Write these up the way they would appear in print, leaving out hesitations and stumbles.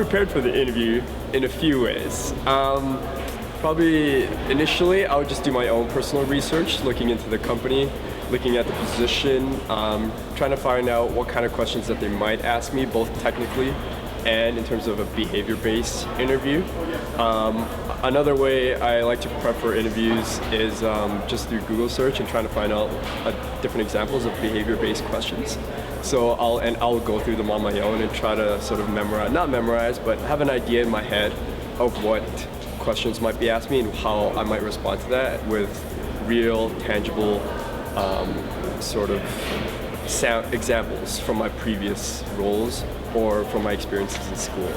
prepared for the interview in a few ways. Probably initially, I would just do my own personal research, looking into the company, looking at the position, trying to find out what kind of questions that they might ask me, both technically and in terms of a behavior-based interview. Another way I like to prep for interviews is just through Google search and trying to find out different examples of behavior-based questions. So I'll go through them on my own and try to sort of not memorize, but have an idea in my head of what questions might be asked me and how I might respond to that with real, tangible sort of examples from my previous roles or from my experiences in school.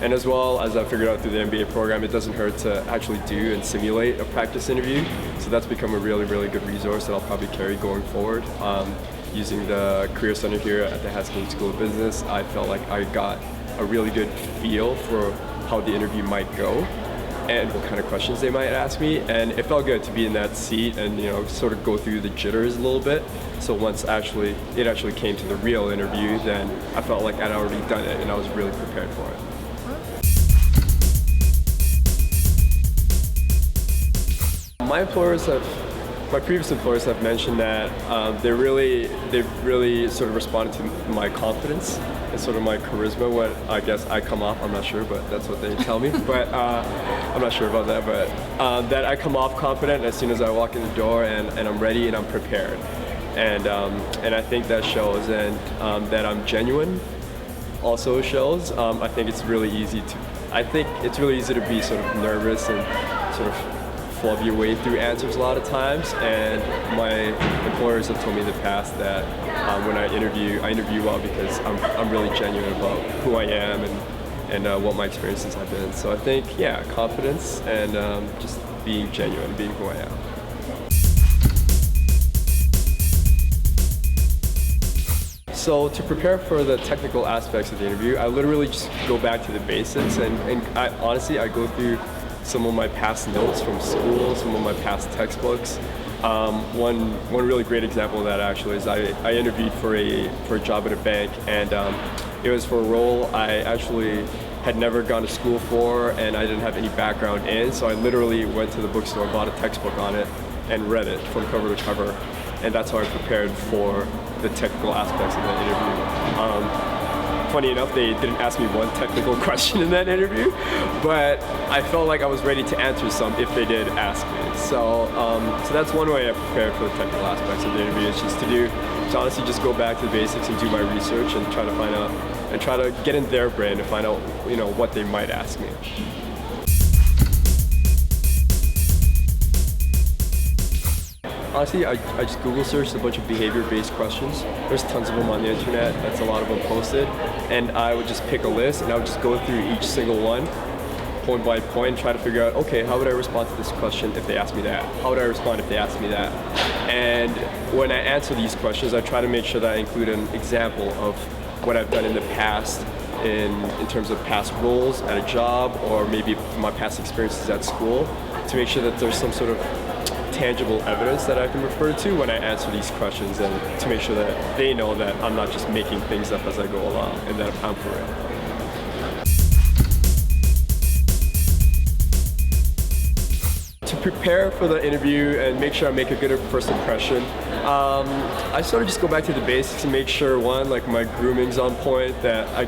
And as well as I figured out through the MBA program, it doesn't hurt to actually do and simulate a practice interview. So that's become a really, really good resource that I'll probably carry going forward. Using the Career Center here at the Haskayne School of Business, I felt like I got a really good feel for how the interview might go and what kind of questions they might ask me. And it felt good to be in that seat and sort of go through the jitters a little bit. So once it actually came to the real interview, then I felt like I'd already done it and I was really prepared for it. My previous employers have mentioned that they've really sort of responded to my confidence and sort of my charisma. What I guess I come off, I'm not sure, but that's what they tell me. But I'm not sure about that. But that I come off confident as soon as I walk in the door, and I'm ready and I'm prepared. And I think that shows, and that I'm genuine also shows. I think it's really easy to be sort of nervous and sort of flub your way through answers a lot of times, and my employers have told me in the past that when I interview well because I'm really genuine about who I am and what my experiences have been. So I think, confidence and just being genuine, being who I am. So to prepare for the technical aspects of the interview, I literally just go back to the basics, and I go through some of my past notes from school, some of my past textbooks. One really great example of that actually is I interviewed for a job at a bank, and it was for a role I actually had never gone to school for and I didn't have any background in, so I literally went to the bookstore, bought a textbook on it, and read it from cover to cover, and that's how I prepared for the technical aspects of that interview. Funny enough, they didn't ask me one technical question in that interview, but I felt like I was ready to answer some if they did ask me. So that's one way I prepared for the technical aspects of the interview, is just to honestly just go back to the basics and do my research and try to find out and try to get in their brain to find out what they might ask me. Honestly, I just Google searched a bunch of behavior-based questions. There's tons of them on the internet. That's a lot of them posted. And I would just pick a list and I would just go through each single one, point by point, and try to figure out, okay, how would I respond to this question if they asked me that? How would I respond if they asked me that? And when I answer these questions, I try to make sure that I include an example of what I've done in the past in terms of past roles at a job, or maybe my past experiences at school, to make sure that there's some sort of tangible evidence that I can refer to when I answer these questions, and to make sure that they know that I'm not just making things up as I go along and that I'm for real. To prepare for the interview and make sure I make a good first impression, I sort of just go back to the basics and make sure, one, like my grooming's on point, that I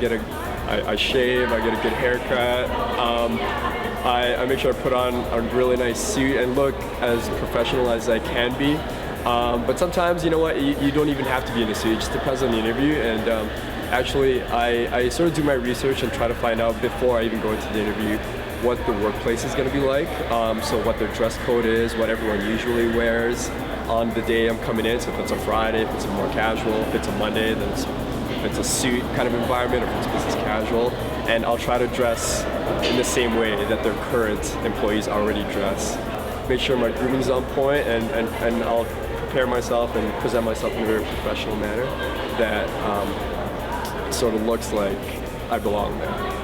shave, I get a good haircut. I make sure I put on a really nice suit and look as professional as I can be. But sometimes, you know what, you don't even have to be in a suit. It just depends on the interview. And actually, I sort of do my research and try to find out before I even go into the interview what the workplace is going to be like. So what their dress code is, what everyone usually wears on the day I'm coming in. So if it's a Friday, if it's a more casual, if it's a Monday, then if it's a suit kind of environment, or if it's business casual. And I'll try to dress in the same way that their current employees already dress. Make sure my grooming's on point, and I'll prepare myself and present myself in a very professional manner that sort of looks like I belong there.